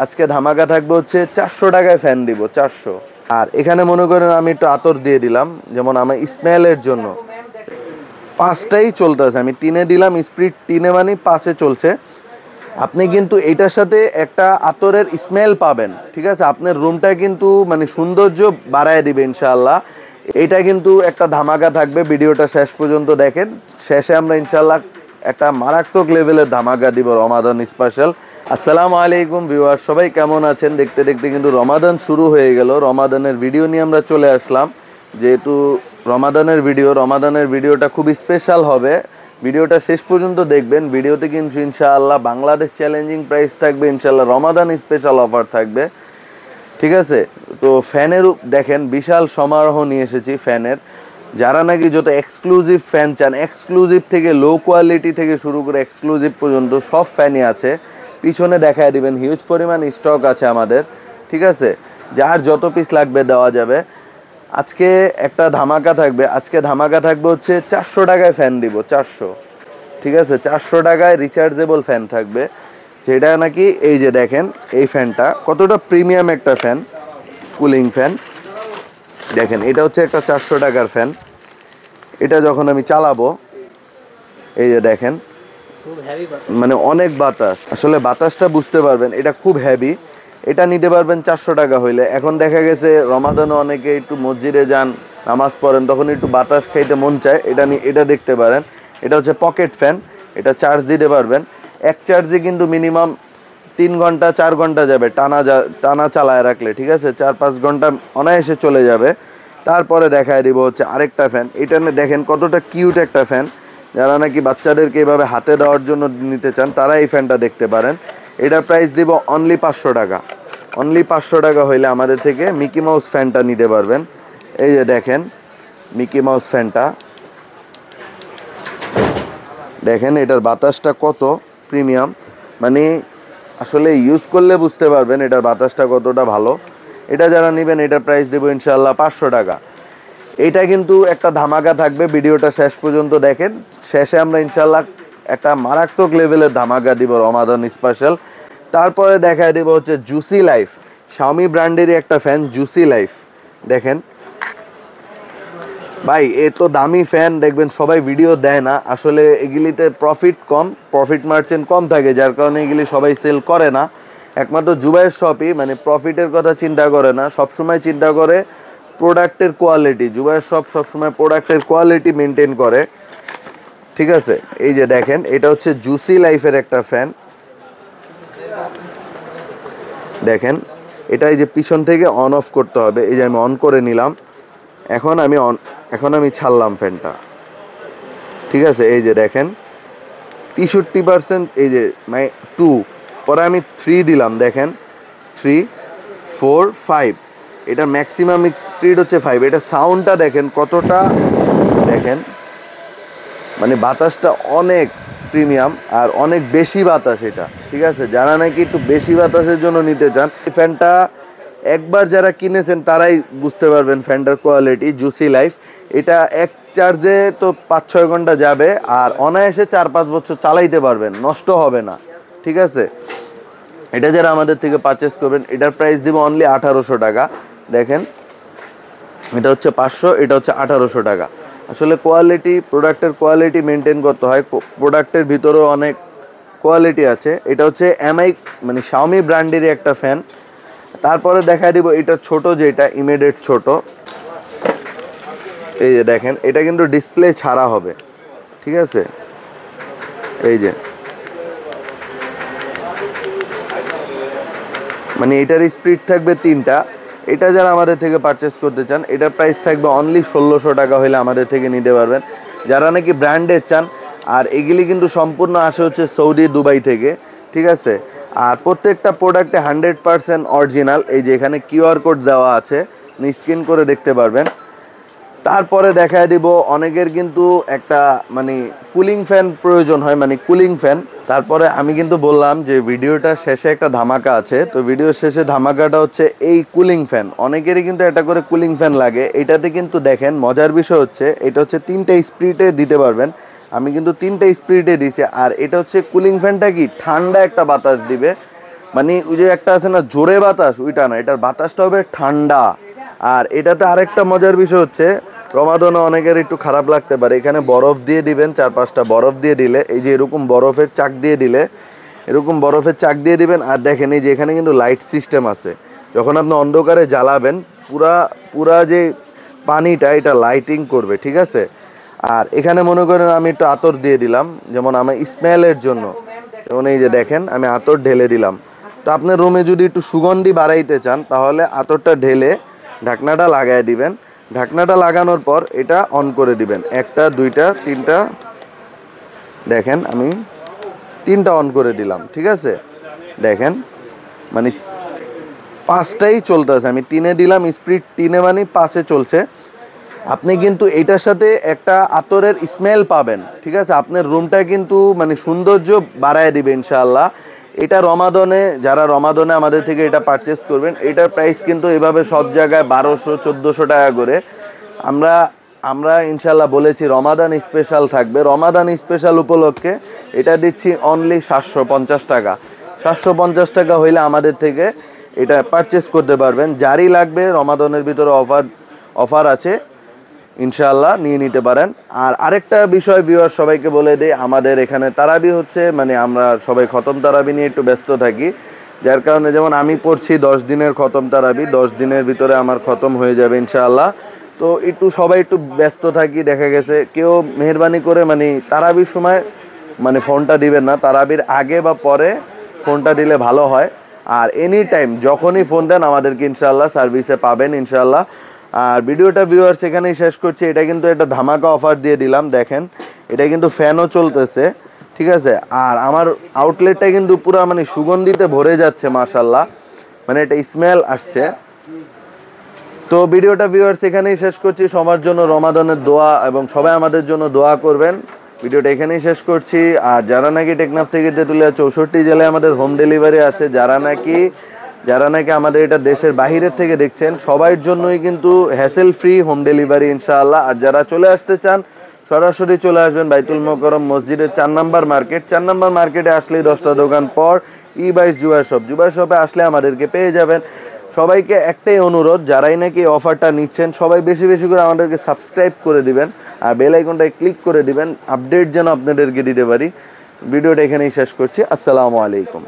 আজকে ধামাকা থাকবে হচ্ছে 400 টাকায় ফ্যান দিব 400। আর এখানে মনে করেন আমি একটু আতর দিয়ে দিলাম, যেমন আমার স্মেলের জন্য 5টাই চলতেছে। আমি 3-এ দিলাম, স্প্রিট 3-এ মানে 5-এ চলছে। আপনি কিন্তু এটার সাথে একটা আতরের স্মেল পাবেন, ঠিক আছে? আপনার রুমটা কিন্তু মানে সৌন্দর্য বাড়ায় দিবে ইনশাআল্লাহ। এটা কিন্তু একটা ধামাকা থাকবে, ভিডিওটা শেষ পর্যন্ত দেখেন। শেষে আমরা ইনশাআল্লাহ একটা মারাত্মক লেভেলের ধামাকা দিব রমাদান স্পেশাল। আসসালামু আলাইকুম ভিউয়ার, সবাই কেমন আছেন? দেখতে দেখতে কিন্তু রমাদান শুরু হয়ে গেল। রমাদানের ভিডিও নিয়ে আমরা চলে আসলাম, যেহেতু রমাদানের ভিডিওটা খুব স্পেশাল হবে। ভিডিওটা শেষ পর্যন্ত দেখবেন। ভিডিওতে কিন্তু ইনশাআল্লাহ বাংলাদেশ চ্যালেঞ্জিং প্রাইস থাকবে, ইনশাআল্লাহ রমাদান স্পেশাল অফার থাকবে, ঠিক আছে? তো ফ্যানের দেখেন বিশাল সমারোহ নিয়ে এসেছি ফ্যানের। যারা নাকি যত এক্সক্লুসিভ ফ্যান চান, এক্সক্লুসিভ থেকে লো কোয়ালিটি থেকে শুরু করে এক্সক্লুসিভ পর্যন্ত সব ফ্যানই আছে। পিছনে দেখায় দিবেন, হিউজ পরিমাণ স্টক আছে আমাদের, ঠিক আছে? যার যত পিস লাগবে দেওয়া যাবে। আজকে একটা ধামাকা থাকবে। আজকে ধামাকা থাকবে হচ্ছে 400 টাকায় ফ্যান দিব 400, ঠিক আছে? 400 টাকায় রিচার্জেবল ফ্যান থাকবে, যেটা নাকি এই যে দেখেন এই ফ্যানটা কতটা প্রিমিয়াম একটা ফ্যান, কুলিং ফ্যান। দেখেন এটা হচ্ছে একটা 400 টাকার ফ্যান। এটা যখন আমি চালাবো, এই যে দেখেন মানে অনেক বাতাস, আসলে বাতাসটা বুঝতে পারবেন, এটা খুব হেভি। এটা নিতে পারবেন 400 টাকা হইলে। এখন দেখা গেছে রমাদানে অনেকে একটু মসজিদে যান, নামাজ পড়েন, তখন একটু বাতাস খাইতে মন চায়, এটা দেখতে পারেন। এটা হচ্ছে পকেট ফ্যান, এটা চার্জ দিতে পারবেন। এক চার্জে কিন্তু মিনিমাম 3 ঘন্টা 4 ঘন্টা যাবে টানা চালায় রাখলে, ঠিক আছে? 4-5 ঘন্টা অনায়াসে চলে যাবে। তারপরে দেখায় দিব হচ্ছে আরেকটা ফ্যান। এটা দেখেন কতটা কিউট একটা ফ্যান। যারা নাকি বাচ্চাদেরকে এভাবে হাতে দেওয়ার জন্য নিতে চান, তারা এই ফ্যানটা দেখতে পারেন। এটার প্রাইস দিব অনলি 500 টাকা। অনলি 500 টাকা হইলে আমাদের থেকে মিকি মাউস ফ্যানটা নিতে পারবেন। এই যে দেখেন মিকি মাউস ফ্যানটা, দেখেন এটার বাতাসটা কত প্রিমিয়াম, মানে আসলে ইউজ করলে বুঝতে পারবেন এটার বাতাসটা কতটা ভালো। এটা যারা নেবেন, এটার প্রাইস দেবো ইনশাআল্লাহ 500 টাকা। এটা কিন্তু একটা ধামাকা থাকবে, ভিডিওটা শেষ পর্যন্ত দেখেন। শেষে আমরা ইনশাআল্লাহ একটা মারাত্মক লেভেলের ধামাকা দিব রমাদান স্পেশাল। তারপরে দেখায় দেবো হচ্ছে জুসি লাইফ, শাওমি ব্র্যান্ডেরই একটা ফ্যান জুসি লাইফ। দেখেন ভাই, এত দামি ফ্যান দেখবেন সবাই ভিডিও দেয় না, আসলে এগুলিতে প্রফিট কম, প্রফিট মার্জিন কম থাকে, যার কারণে এগুলি সবাই সেল করে না। একমাত্র জুবাইর শপই মানে প্রফিটের কথা চিন্তা করে না, সবসময় চিন্তা করে প্রোডাক্টের কোয়ালিটি। জুবাইর শপ সবসময় প্রোডাক্টের কোয়ালিটি মেনটেন করে, ঠিক আছে? এই যে দেখেন এটা হচ্ছে জুসি লাইফের একটা ফ্যান। দেখেন এটা এই যে পিছন থেকে অন অফ করতে হবে। এই যে আমি অন করে নিলাম, এখন আমি ছাড়লাম ফ্যানটা, ঠিক আছে? এই যে দেখেন 63%, এই যে 2, পরে আমি 3 দিলাম, দেখেন 3, 4, 5। এটা ম্যাক্সিমাম স্পিড হচ্ছে 5। এটা সাউন্ডটা দেখেন কতটা, দেখেন মানে বাতাসটা অনেক প্রিমিয়াম আর অনেক বেশি বাতাস এটা, ঠিক আছে? যারা নাকি একটু বেশি বাতাসের জন্য নিতে চান, এই ফ্যানটা একবার যারা কিনেছেন তারাই বুঝতে পারবেন ফ্যানটার কোয়ালিটি। জুসি লাইফ এটা এক চার্জে তো 5-6 ঘন্টা যাবে, আর অনায়াসে 4-5 বছর চালাইতে পারবেন, নষ্ট হবে না, ঠিক আছে? এটা যারা আমাদের থেকে পারচেস করবেন, এটার প্রাইস দিব অনলি 1800 টাকা। দেখেন এটা হচ্ছে 500, এটা হচ্ছে 1800 টাকা। আসলে কোয়ালিটি, প্রোডাক্টের কোয়ালিটি মেনটেন করতে হয়, প্রোডাক্টের ভিতরেও অনেক কোয়ালিটি আছে। এটা হচ্ছে এমআই মানে শাওমি ব্র্যান্ডেরই একটা ফ্যান। তারপরে দেখা দিব এটা ছোট, যেটা ইমিডিয়েট ছোট। এই যে দেখেন এটা কিন্তু ডিসপ্লে ছাড়া হবে, ঠিক আছে? এই যে মানে এটার স্পিড থাকবে 3টা। এটা যারা আমাদের থেকে পারচেস করতে চান, এটার প্রাইস থাকবে অনলি 1600 টাকা হলে আমাদের থেকে নিতে পারবেন, যারা নাকি ব্র্যান্ডের চান। আর এগুলি কিন্তু সম্পূর্ণ আসে হচ্ছে সৌদি, দুবাই থেকে, ঠিক আছে? আর প্রত্যেকটা প্রোডাক্টে 100% অরিজিনাল। এই যে এখানে কিউআর কোড দেওয়া আছে, স্ক্যান করে দেখতে পারবেন। তারপরে দেখায় দিব অনেকের কিন্তু একটা মানে কুলিং ফ্যান প্রয়োজন হয়, মানে কুলিং ফ্যান। তারপরে আমি কিন্তু বললাম যে ভিডিওটা শেষে একটা ধামাকা আছে, তো ভিডিওর শেষে ধামাকাটা হচ্ছে এই কুলিং ফ্যান। অনেকেরই কিন্তু এটা করে কুলিং ফ্যান লাগে। এটাতে কিন্তু দেখেন মজার বিষয় হচ্ছে এটা হচ্ছে 3টে স্পিডে দিতে পারবেন। আমি কিন্তু 3টে স্পিডে দিয়েছি। আর এটা হচ্ছে কুলিং ফ্যানটা কি ঠান্ডা একটা বাতাস দিবে, মানে ওই যে একটা আছে না জোরে বাতাস, ওইটা না, এটার বাতাসটা হবে ঠান্ডা। আর এটাতে আরেকটা মজার বিষয় হচ্ছে, রমাদানে অনেকের একটু খারাপ লাগতে পারে, এখানে বরফ দিয়ে দিবেন, 4-5টা বরফ দিয়ে দিলে, এই যে এরকম বরফের চাক দিয়ে দিলে, এরকম বরফের চাক দিয়ে দিবেন। আর দেখেন এই যে এখানে কিন্তু লাইট সিস্টেম আছে, যখন আপনি অন্ধকারে জ্বালাবেন পুরা পুরা যে পানিটা এটা লাইটিং করবে, ঠিক আছে। আর এখানে মনে করেন আমি একটু আতর দিয়ে দিলাম, যেমন আমার স্মেলের জন্য, যেমন এই যে দেখেন আমি আতর ঢেলে দিলাম। তো আপনার রুমে যদি একটু সুগন্ধি বাড়াইতে চান তাহলে আতরটা ঢেলে ঢাকনাটা লাগাই দিবেন। ঢাকনাটা লাগানোর পর এটা অন করে দিবেন, 1টা 2টা 3টা, দেখেন আমি 3টা অন করে দিলাম, ঠিক আছে। দেখেন মানে 5টাই চলতেছে, আমি 3-এ দিলাম, স্পিড 3-এ মানে 5-এ চলছে। আপনি কিন্তু এটার সাথে একটা আতরের স্মেল পাবেন, ঠিক আছে। আপনার রুমটা কিন্তু মানে সৌন্দর্য বাড়ায় দিবে ইনশাআল্লাহ। এটা রমাদানে, যারা রমাদানে আমাদের থেকে এটা পারচেস করবেন, এটার প্রাইস কিন্তু এভাবে সব জায়গায় 1200-1400 টাকা করে। আমরা ইনশাআল্লাহ বলেছি রমাদান স্পেশাল থাকবে, রমাদান স্পেশাল উপলক্ষে এটা দিচ্ছি অনলি 750 টাকা। 750 টাকা হইলে আমাদের থেকে এটা পারচেস করতে পারবেন। যারই লাগবে রমাদানের ভিতরে অফার আছে, ইনশাআল্লাহ নিয়ে নিতে পারেন। আর আরেকটা বিষয় ভিউয়ার সবাইকে বলে দিই, আমাদের এখানে তারাবি হচ্ছে, মানে আমরা সবাই খতম তারাবি নিয়ে একটু ব্যস্ত থাকি, যার কারণে যেমন আমি পড়ছি 10 দিনের খতম তারাবি, 10 দিনের ভিতরে আমার খতম হয়ে যাবে ইনশাআল্লাহ। তো একটু সবাই একটু ব্যস্ত থাকি। দেখা গেছে কেউ মেহেরবানি করে মানে তারাবির সময় মানে ফোনটা দিবেন না, তারাবির আগে বা পরে ফোনটা দিলে ভালো হয়। আর এনি টাইম যখনই ফোন দেন আমাদেরকে ইনশাআল্লাহ সার্ভিসে পাবেন ইনশাআল্লাহ। আর ভিডিওটা ভিউয়ার্স এখানেই শেষ করছি। এটা কিন্তু একটা ধামাকা অফার দিয়ে দিলাম, দেখেন এটা কিন্তু ফ্যানও চলতেছে, ঠিক আছে। আর আমার আউটলেটটা কিন্তু পুরো মানে সুগন্ধিতে ভরে যাচ্ছে মাশাআল্লাহ, মানে এটা স্মেল আসছে। তো ভিডিওটা ভিউয়ার্স এখানেই শেষ করছি। সবার জন্য রমাদানের দোয়া এবং সবাই আমাদের জন্য দোয়া করবেন। ভিডিওটা এখানেই শেষ করছি। আর যারা নাকি টেকনাফ থেকে তেঁতুলিয়া 64 জেলায় আমাদের হোম ডেলিভারি আছে, যারা নাকি আমাদের এটা দেশের বাহিরের থেকে দেখছেন, সবার জন্যই কিন্তু হ্যাসেল ফ্রি হোম ডেলিভারি ইনশাআল্লাহ। আর যারা চলে আসতে চান সরাসরি চলে আসবেন বাইতুল মোকাররম মসজিদের 4 নম্বর মার্কেট। 4 নম্বর মার্কেটে আসলেই 10টা দোকান পর E22 জুয়ার শপ, জুয়ার শপে আসলে আমাদেরকে পেয়ে যাবেন। সবাইকে একটাই অনুরোধ, যারাই নাকি অফারটা নিচ্ছেন সবাই বেশি বেশি করে আমাদেরকে সাবস্ক্রাইব করে দিবেন আর বেল আইকনটায় ক্লিক করে দিবেন, আপডেট যেন আপনাদেরকে দিতে পারি। ভিডিওটা এখানেই শেষ করছি। আসসালামু আলাইকুম।